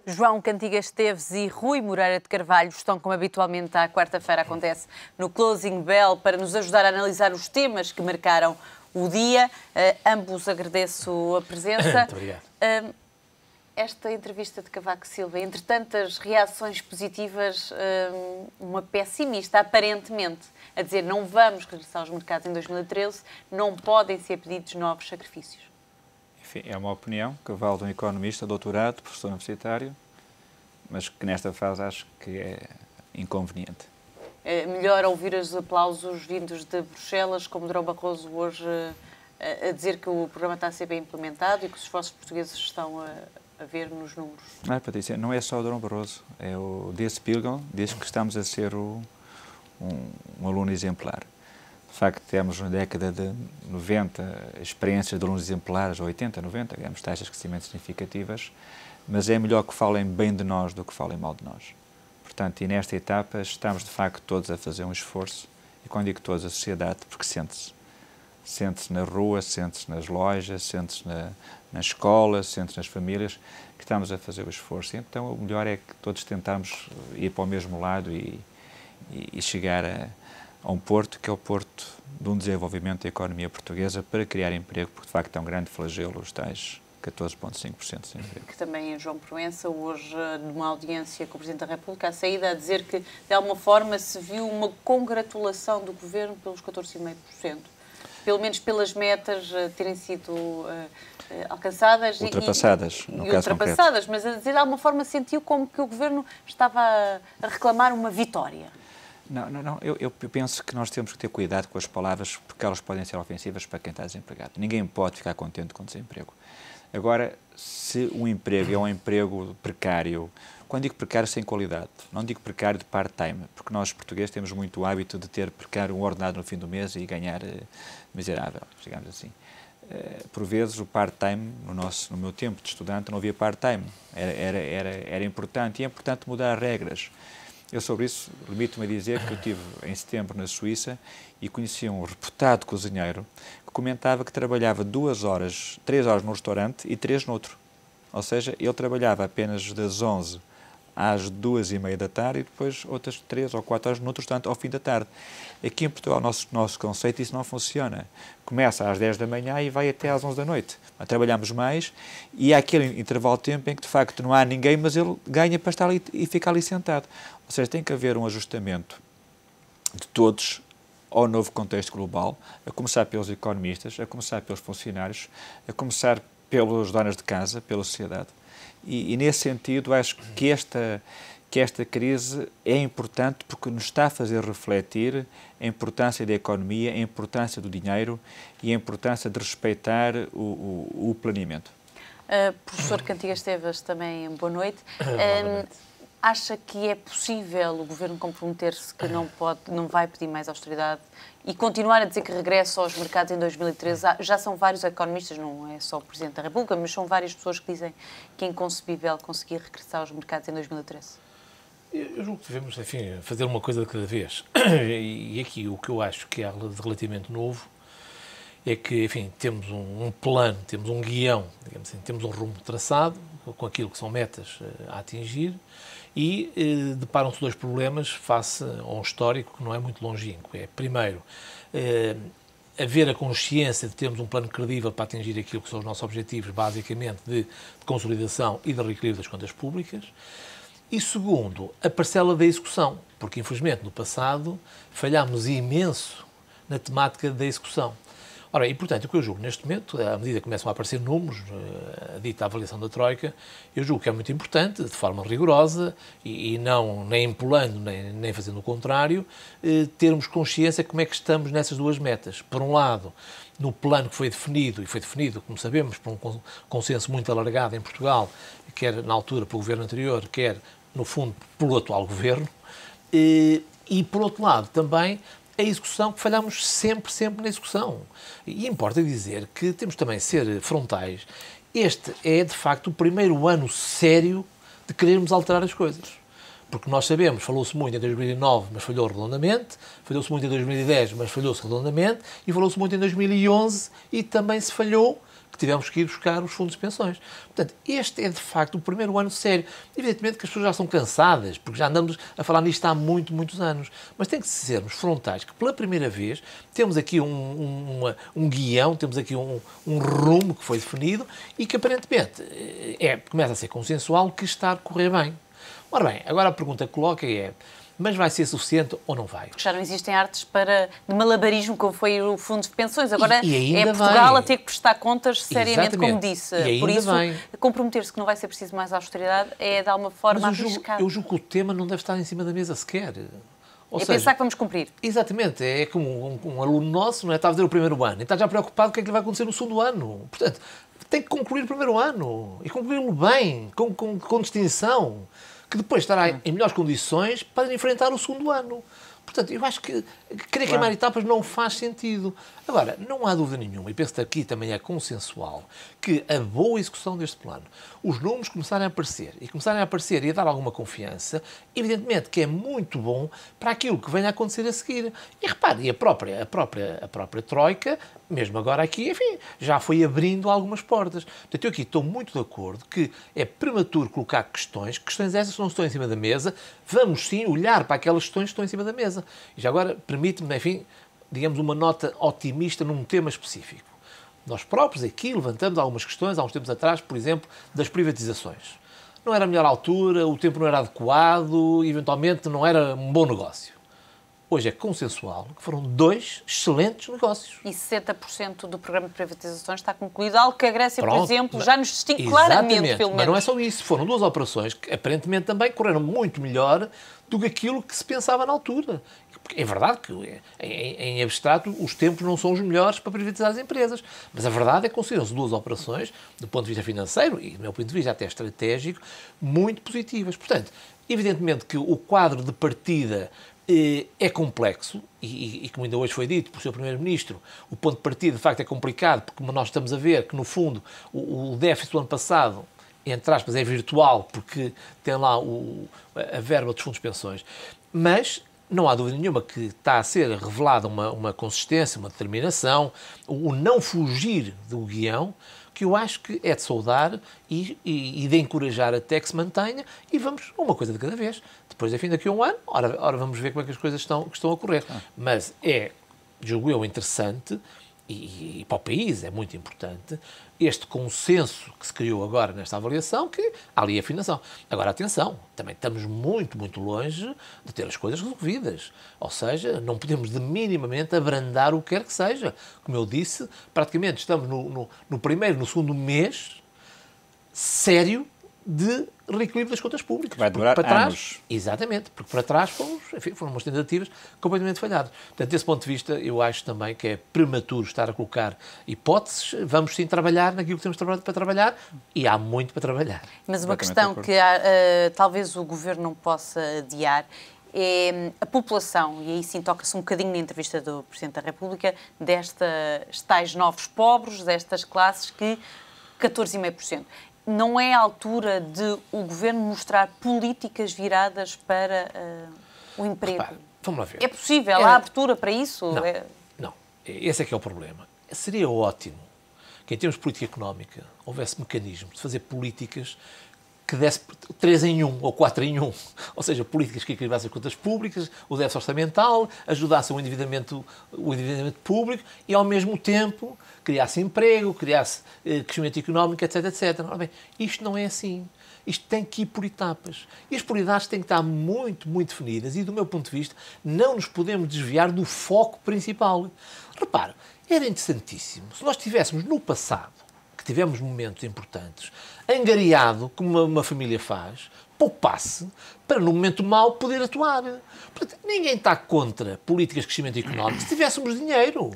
João Cantigas Esteves e Rui Moreira de Carvalho estão, como habitualmente à quarta-feira acontece, no Closing Bell para nos ajudar a analisar os temas que marcaram o dia. Ambos agradeço a presença. Muito obrigado. Esta entrevista de Cavaco Silva, entre tantas reações positivas, uma pessimista, aparentemente, a dizer não vamos regressar aos mercados em 2013, não podem ser pedidos novos sacrifícios. Enfim, é uma opinião que vale de um economista, doutorado, professor universitário, mas que nesta fase acho que é inconveniente. É melhor ouvir os aplausos vindos de Bruxelas, como Durão Barroso hoje a dizer que o programa está a ser bem implementado e que os esforços portugueses estão a ver nos números. Não, Patrícia, não é só o Durão Barroso, é o Dias Pilgrim, diz que estamos a ser um aluno exemplar. De facto, temos na década de 90 experiências de alunos exemplares, 80, 90, ganhamos taxas de crescimento significativas, mas é melhor que falem bem de nós do que falem mal de nós. Portanto, e nesta etapa estamos de facto todos a fazer um esforço, e quando digo todos, a sociedade, porque sente-se. Sente-se na rua, sente-se nas lojas, sente-se na escola, sente-se nas famílias, que estamos a fazer o esforço. Então, o melhor é que todos tentarmos ir para o mesmo lado e chegar a um porto, que é o porto de um desenvolvimento da economia portuguesa para criar emprego, porque de facto é um grande flagelo os tais 14,5% de emprego. Que também é João Proença, hoje numa audiência com o Presidente da República, a saída a dizer que de alguma forma se viu uma congratulação do Governo pelos 14,5%. Pelo menos pelas metas terem sido alcançadas ultrapassadas, e ultrapassadas, mas a dizer de alguma forma sentiu como que o Governo estava a reclamar uma vitória. Não. Eu penso que nós temos que ter cuidado com as palavras porque elas podem ser ofensivas para quem está desempregado. Ninguém pode ficar contente com desemprego. Agora, se um emprego é um emprego precário, quando digo precário sem qualidade, não digo precário de part-time, porque nós portugueses temos muito o hábito de ter precário um ordenado no fim do mês e ganhar miserável, digamos assim. Por vezes o part-time, no meu tempo de estudante, não havia part-time, era importante, e é importante mudar as regras. Eu sobre isso limito-me a dizer que eu estive em setembro na Suíça e conheci um reputado cozinheiro que comentava que trabalhava 3 horas no restaurante e 3 noutro. Ou seja, ele trabalhava apenas das 11 às 2h30 da tarde e depois outras 3 ou 4 horas noutro restaurante ao fim da tarde. Aqui em Portugal, nosso conceito, isso não funciona. Começa às 10 da manhã e vai até às 11 da noite. Trabalhamos mais e há aquele intervalo de tempo em que, de facto, não há ninguém, mas ele ganha para estar ali e ficar ali sentado. Ou seja, tem que haver um ajustamento de todos ao novo contexto global, a começar pelos economistas, a começar pelos funcionários, a começar pelos donos de casa, pela sociedade. E nesse sentido, acho que esta crise é importante porque nos está a fazer refletir a importância da economia, a importância do dinheiro e a importância de respeitar o planeamento. Professor Cantigas Esteves, também boa noite. Boa noite. Acha que é possível o Governo comprometer-se que não vai pedir mais austeridade e continuar a dizer que regressa aos mercados em 2013? Já são vários economistas, não é só o Presidente da República, mas são várias pessoas que dizem que é inconcebível conseguir regressar aos mercados em 2013. Eu julgo que devemos, enfim, fazer uma coisa de cada vez. E aqui o que eu acho que é relativamente novo é que, enfim, temos um plano, temos um guião, digamos assim, temos um rumo traçado com aquilo que são metas a atingir e deparam-se 2 problemas face a um histórico que não é muito longínquo. Primeiro, haver a consciência de termos um plano credível para atingir aquilo que são os nossos objetivos, basicamente de consolidação e de reequilíbrio das contas públicas. E segundo, a parcela da execução, porque infelizmente no passado falhámos imenso na temática da execução. Ora, e portanto, o que eu julgo neste momento, à medida que começam a aparecer números, a dita avaliação da Troika, eu julgo que é muito importante, de forma rigorosa, e não nem empolando, nem fazendo o contrário, termos consciência de como é que estamos nessas 2 metas. Por um lado, no plano que foi definido, e foi definido, como sabemos, por um consenso muito alargado em Portugal, quer na altura pelo governo anterior, quer, no fundo, pelo atual governo, e por outro lado, também, a execução, que falhamos sempre na execução. E importa dizer que temos também de ser frontais. Este é, de facto, o primeiro ano sério de querermos alterar as coisas. Porque nós sabemos, falou-se muito em 2009, mas falhou redondamente, falhou-se muito em 2010, mas falhou-se redondamente, e falou-se muito em 2011 e também se falhou, que tivemos que ir buscar os fundos de pensões. Portanto, este é de facto o primeiro ano sério. Evidentemente que as pessoas já estão cansadas, porque já andamos a falar nisto há muitos anos. Mas tem que sermos frontais, que pela primeira vez temos aqui um guião, temos aqui um rumo que foi definido e que aparentemente começa a ser consensual, que está a correr bem. Ora bem, agora a pergunta que coloca é: mas vai ser suficiente ou não vai? Porque já não existem artes de malabarismo, como foi o Fundo de Pensões. Agora e é Portugal vai. a ter que prestar contas seriamente, Exatamente. como disse. E Por isso, vai. comprometer-se que não vai ser preciso mais austeridade é, de alguma forma, arriscado. Eu julgo que o tema não deve estar em cima da mesa sequer. Ou seja, pensar que vamos cumprir. Exatamente. É como um aluno nosso, não é? Está a fazer o primeiro ano e está já preocupado com o que é que lhe vai acontecer no segundo ano. Portanto, tem que concluir o primeiro ano e concluí-lo bem, com distinção, que depois estará em melhores condições para enfrentar o segundo ano. Portanto, eu acho que querer queimar etapas não faz sentido. Agora, não há dúvida nenhuma, e penso que aqui também é consensual, que a boa execução deste plano, os números começarem a aparecer e a dar alguma confiança, evidentemente que é muito bom para aquilo que venha a acontecer a seguir. E repare, a própria Troika, mesmo agora aqui, enfim, já foi abrindo algumas portas. Portanto, eu aqui estou muito de acordo que é prematuro colocar questões essas que não estão em cima da mesa, vamos sim olhar para aquelas questões que estão em cima da mesa. E já agora, permite-me, enfim, digamos, uma nota otimista num tema específico. Nós próprios aqui levantamos algumas questões, há uns tempos atrás, por exemplo, das privatizações. Não era a melhor altura, o tempo não era adequado, eventualmente não era um bom negócio. Hoje é consensual que foram 2 excelentes negócios. E 60% do programa de privatizações está concluído, algo que a Grécia, por exemplo, já nos distingue Exatamente. claramente, pelo menos. Mas não é só isso. Foram 2 operações que aparentemente também correram muito melhor do que aquilo que se pensava na altura. É verdade que, em abstrato, os tempos não são os melhores para privatizar as empresas. Mas a verdade é que consideram-se 2 operações, do ponto de vista financeiro e, do meu ponto de vista, até estratégico, muito positivas. Portanto, evidentemente que o quadro de partida é complexo e, como ainda hoje foi dito pelo Sr. Primeiro-Ministro, o ponto de partida, de facto, é complicado, porque nós estamos a ver que, no fundo, o déficit do ano passado, entre aspas, é virtual, porque tem lá a verba dos fundos de pensões. Mas não há dúvida nenhuma que está a ser revelada uma consistência, uma determinação, o não fugir do guião, que eu acho que é de saudar e de encorajar até que se mantenha, e vamos uma coisa de cada vez. Depois, enfim, daqui a um ano, ora vamos ver como é que as coisas estão a ocorrer. Mas julgo eu, interessante, e para o país é muito importante, este consenso que se criou agora nesta avaliação, que há ali afinação. Agora, atenção, também estamos muito longe de ter as coisas resolvidas. Ou seja, não podemos de minimamente abrandar o que quer que seja. Como eu disse, praticamente estamos no primeiro, no segundo mês sério de reequilíbrio das contas públicas. Vai demorar anos. Exatamente, porque para trás foram umas tentativas completamente falhadas. Portanto, desse ponto de vista, eu acho também que é prematuro estar a colocar hipóteses. Vamos sim trabalhar naquilo que temos para trabalhar, e há muito para trabalhar. Mas uma questão que talvez o Governo não possa adiar é a população, e aí sim toca-se um bocadinho na entrevista do Presidente da República, destes tais novos pobres, destas classes que 14,5%. Não é a altura de o Governo mostrar políticas viradas para o emprego? Repare, vamos lá ver. É possível? Há abertura para isso? Não. Esse é que é o problema. Seria ótimo que, em termos de política económica, houvesse mecanismos de fazer políticas que desse 3 em 1 ou 4 em 1. Ou seja, políticas que equilibrassem as contas públicas, o déficit orçamental, ajudassem o endividamento público e, ao mesmo tempo, criasse emprego, criasse crescimento económico, etc. Ora bem, isto não é assim. Isto tem que ir por etapas. E as prioridades têm que estar muito definidas e, do meu ponto de vista, não nos podemos desviar do foco principal. Repare, era interessantíssimo se nós tivéssemos no passado, que tivemos momentos importantes, angariado, como uma família faz, poupasse para, no momento mau, poder atuar. Portanto, ninguém está contra políticas de crescimento económico se tivéssemos dinheiro.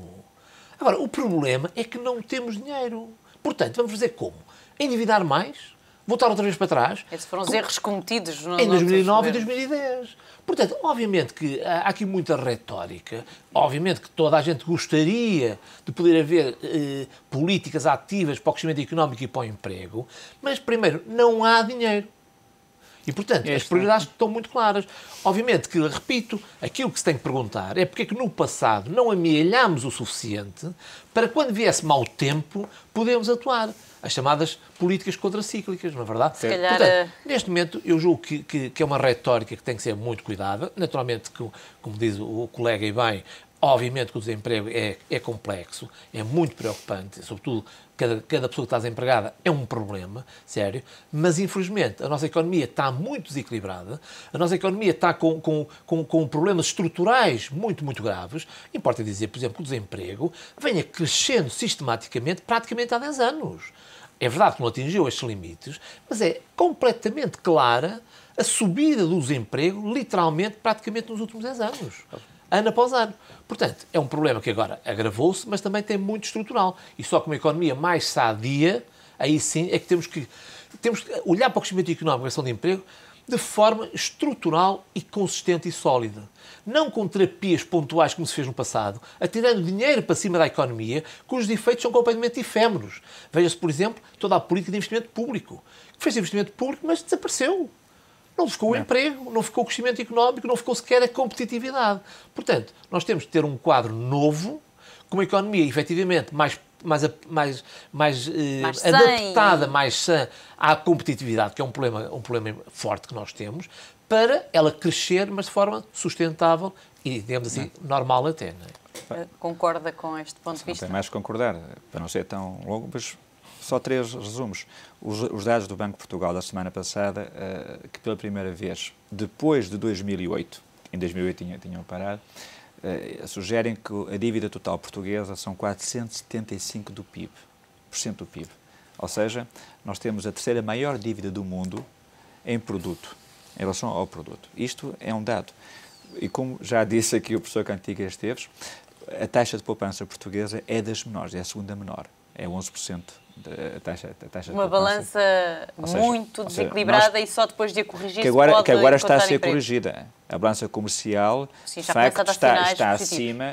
Agora, o problema é que não temos dinheiro. Portanto, vamos fazer como? Endividar mais? Voltar outra vez para trás? Esses foram os erros cometidos em 2009 e 2010. Portanto, obviamente que há aqui muita retórica, obviamente que toda a gente gostaria de poder haver políticas ativas para o crescimento económico e para o emprego, mas, primeiro, não há dinheiro. E, portanto, as prioridades estão muito claras. Obviamente que, repito, aquilo que se tem que perguntar é porque é que no passado não amealhámos o suficiente para quando viesse mau tempo podermos atuar. As chamadas políticas contracíclicas, não é verdade? Se calhar, portanto, neste momento, eu julgo que é uma retórica que tem que ser muito cuidada. Naturalmente, como diz o colega e bem, obviamente que o desemprego é complexo, é muito preocupante, sobretudo cada pessoa que está desempregada é um problema, sério, mas infelizmente a nossa economia está muito desequilibrada, a nossa economia está com problemas estruturais muito, muito graves. Importa dizer, por exemplo, que o desemprego venha crescendo sistematicamente praticamente há 10 anos. É verdade que não atingiu estes limites, mas é completamente clara a subida do desemprego, literalmente, praticamente nos últimos 10 anos. Ano após ano. Portanto, é um problema que agora agravou-se, mas também tem muito estrutural. E só com uma economia mais sadia, aí sim é que temos que olhar para o crescimento económico e a questão de emprego de forma estrutural e consistente e sólida. Não com terapias pontuais como se fez no passado, atirando dinheiro para cima da economia, cujos efeitos são completamente efêmeros. Veja-se, por exemplo, toda a política de investimento público. Que fez investimento público, mas desapareceu. Não ficou o emprego, não ficou o crescimento económico, não ficou sequer a competitividade. Portanto, nós temos de ter um quadro novo, com uma economia efetivamente mais adaptada, mais sã à competitividade, que é um problema forte que nós temos, para ela crescer, mas de forma sustentável e, digamos assim, normal até. Não é? Concorda com este ponto de vista? Não tem mais que concordar, para não ser tão longo, mas só 3 resumos. Os dados do Banco de Portugal da semana passada, que pela primeira vez, depois de 2008, em 2008 tinham parado, sugerem que a dívida total portuguesa são 475% do PIB. Ou seja, nós temos a terceira maior dívida do mundo em produto, em relação ao produto. Isto é um dado. E como já disse aqui o professor Cantigas Esteves, a taxa de poupança portuguesa é das menores, é a segunda menor. É 11% a taxa de poupança. Uma balança muito desequilibrada e só depois de a corrigir que agora está a ser corrigida. A balança comercial, sim, de facto,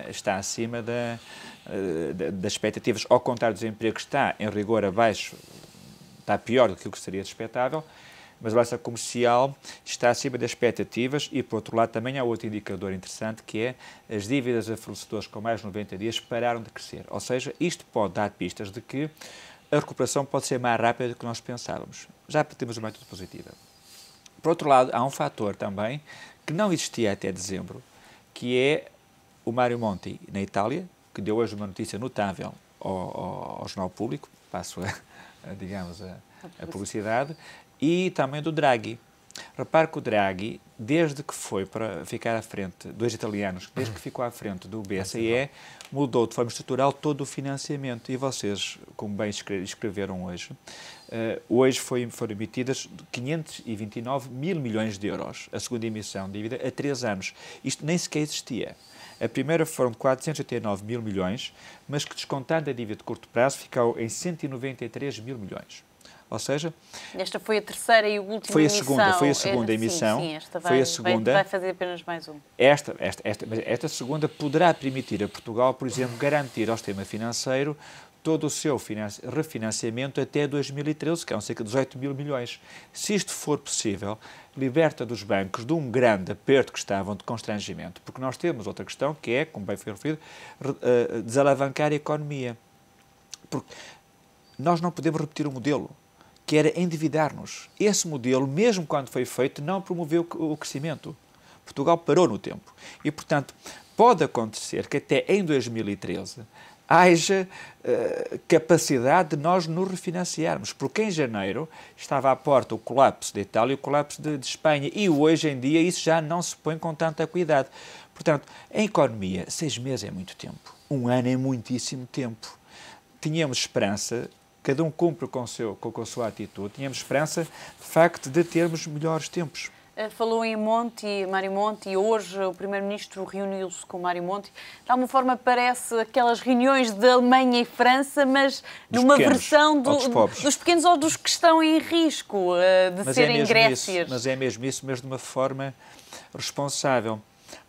está acima das expectativas. Ao contrário do desemprego, que está em rigor abaixo, está pior do que o que seria expectável, mas a balança comercial está acima das expectativas e, por outro lado, também há outro indicador interessante, que é as dívidas a fornecedores com mais de 90 dias pararam de crescer. Ou seja, isto pode dar pistas de que a recuperação pode ser mais rápida do que nós pensávamos. Já temos uma atitude positiva. Por outro lado, há um fator também que não existia até dezembro, que é o Mário Monti, na Itália, que deu hoje uma notícia notável ao Jornal Público, passo a publicidade, e também do Draghi. Repare que o Draghi, desde que foi para ficar à frente, 2 italianos, desde que ficou à frente do BCE, mudou de forma estrutural todo o financiamento. E vocês, como bem escreveram hoje, hoje foram emitidas 529 mil milhões de euros, a segunda emissão de dívida, a 3 anos. Isto nem sequer existia. A primeira foram de 489 mil milhões, mas que, descontando a dívida de curto prazo, ficou em 193 mil milhões. Ou seja, esta foi a terceira e última emissão. Foi a segunda emissão. Sim, esta vai fazer apenas mais um. Esta segunda poderá permitir a Portugal, por exemplo, garantir ao sistema financeiro todo o seu refinanciamento até 2013, que é cerca de 18 mil milhões. Se isto for possível, liberta dos bancos de um grande aperto que estavam de constrangimento. Porque nós temos outra questão que é, como bem foi referido, desalavancar a economia. Porque nós não podemos repetir o modelo, que era endividar-nos. Esse modelo, mesmo quando foi feito, não promoveu o crescimento. Portugal parou no tempo. E, portanto, pode acontecer que até em 2013 haja capacidade de nós nos refinanciarmos, porque em janeiro estava à porta o colapso de Itália e o colapso de Espanha, e hoje em dia isso já não se põe com tanta cuidado. Portanto, em economia, 6 meses é muito tempo, 1 ano é muitíssimo tempo. Tínhamos esperança, cada um cumpre com a sua atitude, tínhamos esperança, de facto, de termos melhores tempos. Falou em Mário Monti, e hoje o Primeiro-Ministro reuniu-se com Mário Monti. De alguma forma parece aquelas reuniões de Alemanha e França, mas numa versão dos pequenos ou dos que estão em risco de serem Grécias. Mas é mesmo isso, mas de uma forma responsável.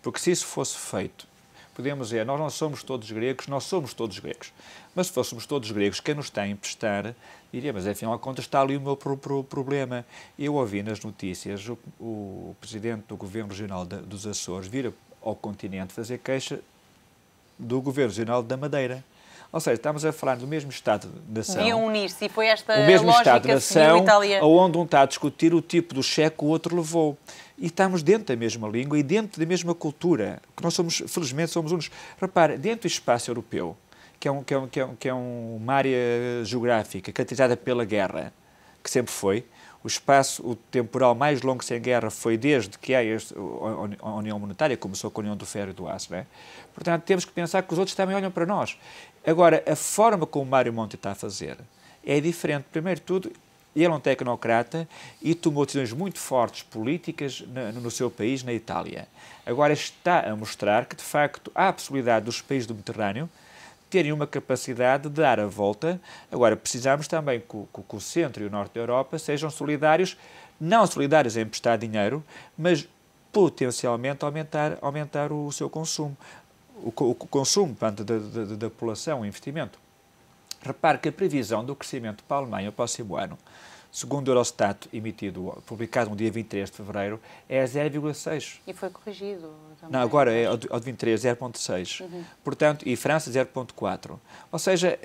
Porque se isso fosse feito, podemos dizer, nós não somos todos gregos, nós somos todos gregos. Mas se fôssemos todos gregos, quem nos tem a emprestar, diria, mas afinal de contas está ali o meu problema. Eu ouvi nas notícias o presidente do Governo Regional dos Açores vir ao continente fazer queixa do Governo Regional da Madeira. Ou seja, estamos a falar do mesmo Estado-nação. Deviam unir-se e foi esta o mesmo lógica Estado-nação, Itália. onde um está a discutir o tipo do cheque que o outro levou. E estamos dentro da mesma língua e dentro da mesma cultura, que nós somos, felizmente, somos uns. Repare, dentro do espaço europeu, que é uma área geográfica caracterizada pela guerra, que sempre foi, o temporal mais longo sem guerra foi desde que há a União Monetária, começou com a União do Ferro e do Aço, não é? Portanto, temos que pensar que os outros também olham para nós. Agora, a forma como o Mário Monti está a fazer é diferente. Primeiro de tudo, ele é um tecnocrata e tomou decisões muito fortes políticas no seu país, na Itália. Agora está a mostrar que, de facto, há a possibilidade dos países do Mediterrâneo terem uma capacidade de dar a volta. Agora, precisamos também que o centro e o norte da Europa sejam solidários, não solidários em emprestar dinheiro, mas potencialmente aumentar o seu consumo. O consumo da população, o investimento. Repare que a previsão do crescimento para a Alemanha o próximo ano, segundo o Eurostat, publicado no dia 23 de fevereiro, é 0,6. E foi corrigido também. Não, agora é ao de 23, 0,6. Portanto, e França, 0,4. Ou seja,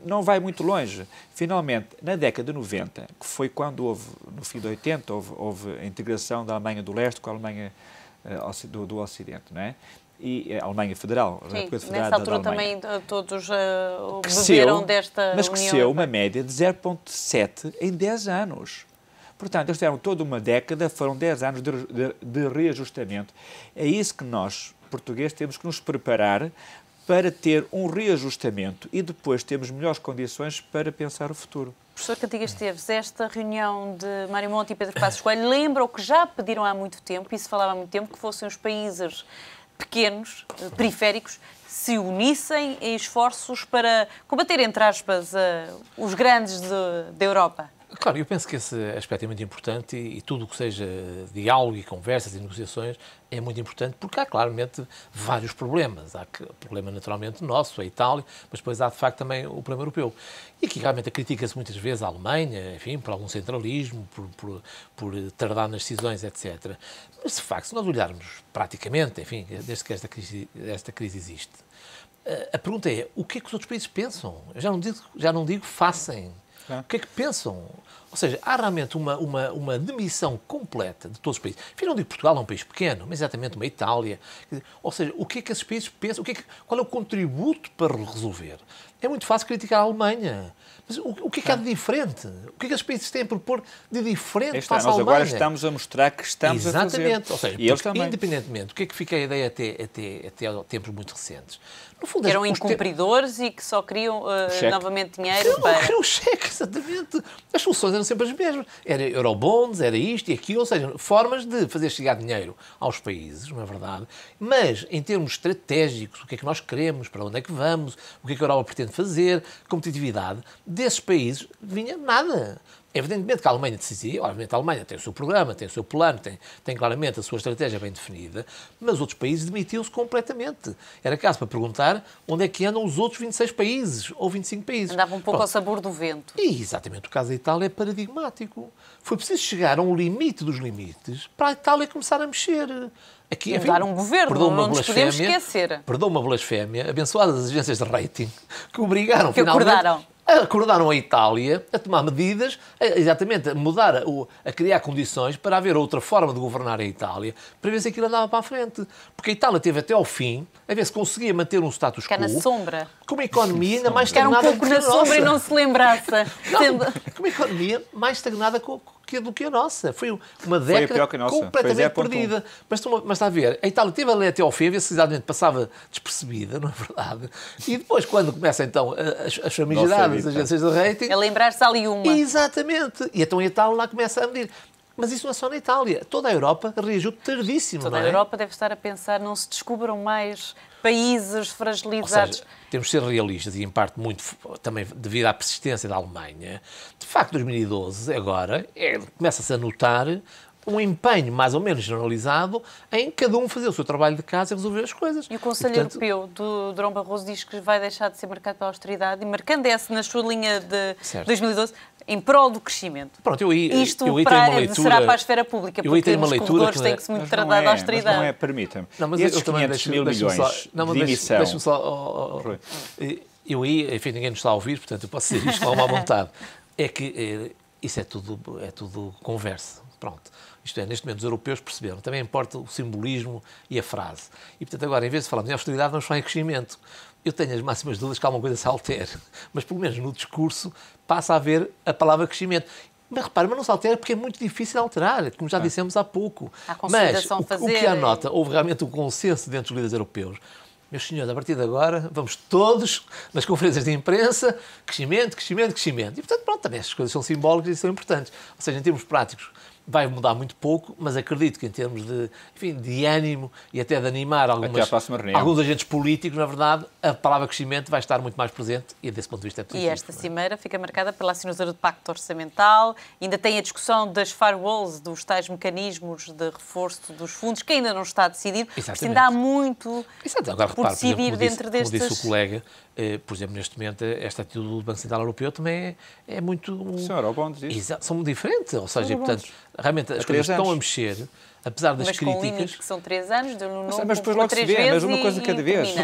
não vai muito longe. Finalmente, na década de 90, que foi quando houve, no fim de 80, houve a integração da Alemanha do Leste com a Alemanha do Ocidente, não é? E a Alemanha Federal, a República Federal nessa altura da Alemanha. também todos beberam desta mas união. cresceu uma média de 0,7 em 10 anos. Portanto, eles tiveram toda uma década, foram 10 anos de reajustamento. É isso que nós, portugueses, temos que nos preparar para ter um reajustamento e depois termos melhores condições para pensar o futuro. Professor Cantigas Esteves, esta reunião de Mário Monti e Pedro Passos Coelho lembra o que já pediram há muito tempo, e se falava há muito tempo, que fossem os países pequenos, periféricos, se unissem em esforços para combater, entre aspas, os grandes da Europa? Claro, eu penso que esse aspecto é muito importante e tudo o que seja diálogo e conversas e negociações é muito importante porque há claramente vários problemas. Há o problema naturalmente nosso, a Itália, mas depois há de facto também o problema europeu. E aqui realmente critica-se muitas vezes a Alemanha, enfim, por algum centralismo, por tardar nas decisões, etc. Mas de facto, se nós olharmos praticamente, enfim, desde que esta crise existe, a pergunta é, o que é que os outros países pensam? Eu já não digo façam. O que é que pensam? Ou seja, há realmente uma demissão completa de todos os países. Enfim, não digo que Portugal é um país pequeno, mas exatamente uma Itália. Ou seja, o que é que esses países pensam? Qual é o contributo para resolver? É muito fácil criticar a Alemanha. Mas o que é que há de diferente? O que é que esses países têm a propor de diferente face à Alemanha? Nós agora estamos a mostrar que estamos a fazer. Exatamente. Ou seja, e eles também. Independentemente, o que é que fica a ideia até tempos muito recentes? No fundo, eram incumpridores e que só queriam novamente dinheiro para... Não queriam o cheque, exatamente. As soluções eram sempre as mesmas. Era eurobonds, era isto e aquilo, ou seja, formas de fazer chegar dinheiro aos países, não é verdade? Mas, em termos estratégicos, o que é que nós queremos, para onde é que vamos, o que é que a Europa pretende fazer, competitividade, desses países vinha nada. Evidentemente que a Alemanha decidia, obviamente a Alemanha tem o seu programa, tem o seu plano, tem claramente a sua estratégia bem definida, mas outros países demitiam-se completamente. Era caso para perguntar onde é que andam os outros 26 países ou 25 países. Andava um pouco ao sabor do vento. E exatamente o caso da Itália é paradigmático. Foi preciso chegar a um limite dos limites para a Itália começar a mexer. Aqui, enfim, mudar um governo, não nos podemos esquecer. Perdão uma blasfémia, abençoadas as agências de rating, que obrigaram que finalmente... Acordaram a Itália a tomar medidas, exatamente, a criar condições para haver outra forma de governar a Itália, para ver se aquilo andava para a frente. Porque a Itália teve até ao fim, a ver se conseguia manter um status quo. Ficar na sombra. Com uma economia ainda mais estagnada. Ficar um pouco na sombra e não se lembrasse. Com uma economia mais estagnada do que a nossa. Foi uma década completamente perdida. Mas está a ver, a Itália teve ali até ao fim, a ver se exatamente passava despercebida, não é verdade? E depois, quando começa então as famigeradas agências de rating... É lembrar-se ali uma. Exatamente. E então a Itália lá começa a medir. Mas isso não é só na Itália. Toda a Europa reagiu tardíssimo, Toda a Europa deve estar a pensar, não se descubram mais países fragilizados. Ou seja, temos de ser realistas e, em parte, muito também devido à persistência da Alemanha. De facto, 2012, agora, começa-se a notar um empenho mais ou menos generalizado em cada um fazer o seu trabalho de casa e resolver as coisas. E o Conselho Europeu do Durão Barroso diz que vai deixar de ser marcado pela austeridade e marcando essa na sua linha de 2012 em prol do crescimento. Pronto, eu aí Isto tenho uma leitura, será para a esfera pública, porque nos corredores tem-se muito tratado a austeridade. Mas não é, permita-me. Esses 500 mil milhões de emissão... Deixa-me só... Eu aí, enfim, ninguém nos está a ouvir, portanto eu posso dizer isto com uma vontade. É que isso é tudo conversa. Pronto. Isto é, neste momento os europeus perceberam. Também importa o simbolismo e a frase. E, portanto, agora, em vez de falarmos em austeridade, vamos falar em crescimento. Eu tenho as máximas dúvidas que alguma coisa se altere. Mas, pelo menos no discurso, passa a haver a palavra crescimento. Mas repare, mas não se altera porque é muito difícil alterar, como já dissemos há pouco. Mas o que anota, houve realmente um consenso dentro dos líderes europeus. Meus senhores, a partir de agora, vamos todos nas conferências de imprensa, crescimento, crescimento, crescimento. E, portanto, pronto, também estas coisas são simbólicas e são importantes. Ou seja, em termos práticos, vai mudar muito pouco, mas acredito que em termos de ânimo e até de animar alguns agentes políticos, na verdade, a palavra crescimento vai estar muito mais presente e, desse ponto de vista, é positivo. E esta cimeira fica marcada pela assinatura do Pacto Orçamental, ainda tem a discussão das firewalls, dos tais mecanismos de reforço dos fundos, que ainda não está decidido. Exatamente. Ainda há muito por decidir dentro destes... Como disse o colega, por exemplo, neste momento, esta atitude do Banco Central Europeu também é muito... São eurobonds, isso? São muito diferentes, ou seja, portanto, realmente as coisas estão a mexer, apesar das críticas... Mas com limites que são 3 anos, deu no novo, mas depois logo se vê, mas uma coisa de cada vez.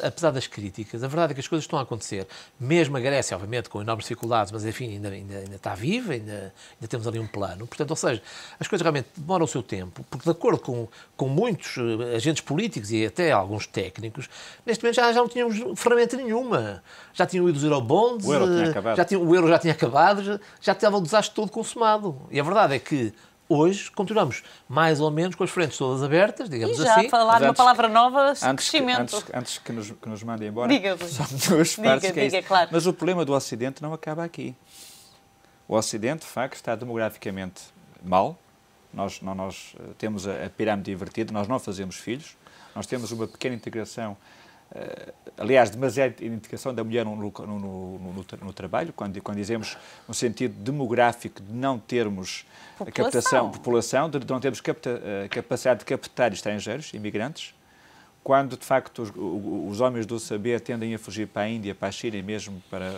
Apesar das críticas, a verdade é que as coisas estão a acontecer. Mesmo a Grécia, obviamente, com enormes dificuldades, mas enfim, ainda está viva, ainda temos ali um plano. Portanto, ou seja, as coisas realmente demoram o seu tempo, porque de acordo com muitos agentes políticos e até alguns técnicos, neste momento já não tínhamos ferramenta nenhuma. Já tinham ido os eurobonds, o euro tinha acabado. O euro já tinha acabado, já estava o desastre todo consumado. E a verdade é que hoje continuamos mais ou menos com as frentes todas abertas, digamos assim. E já falar uma palavra nova, crescimento. Antes que nos mandem embora, diga, só duas partes que é isso. Claro. Mas o problema do Ocidente não acaba aqui. O Ocidente, de facto, está demograficamente mal. Nós temos a pirâmide invertida, nós não fazemos filhos, nós temos uma pequena integração, aliás, demasiada integração da mulher no trabalho, quando dizemos no sentido demográfico de não termos população, de não termos capacidade de captar estrangeiros, imigrantes, quando, de facto, os homens do saber tendem a fugir para a Índia, para a China e mesmo para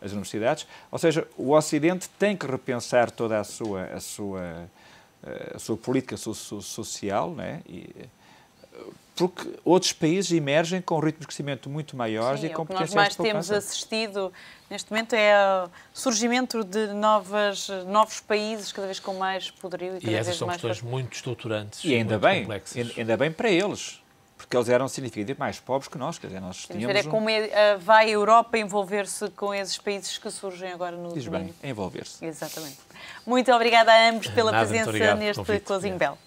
as universidades. Ou seja, o Ocidente tem que repensar toda a sua política social, né? Porque outros países emergem com ritmos de crescimento muito maiores e com potenciais de poupança. O que nós mais temos assistido neste momento é o surgimento de novos países, cada vez com mais poderio e cada vez mais... E essas são questões muito estruturantes e ainda muito bem, complexas. Ainda bem para eles, porque eles eram significativamente mais pobres que nós. Quer dizer, nós tínhamos como vai a Europa envolver-se com esses países que surgem agora no Diz domínio. bem, envolver-se. Exatamente. Muito obrigada a ambos pela presença obrigado, neste Closing Bell.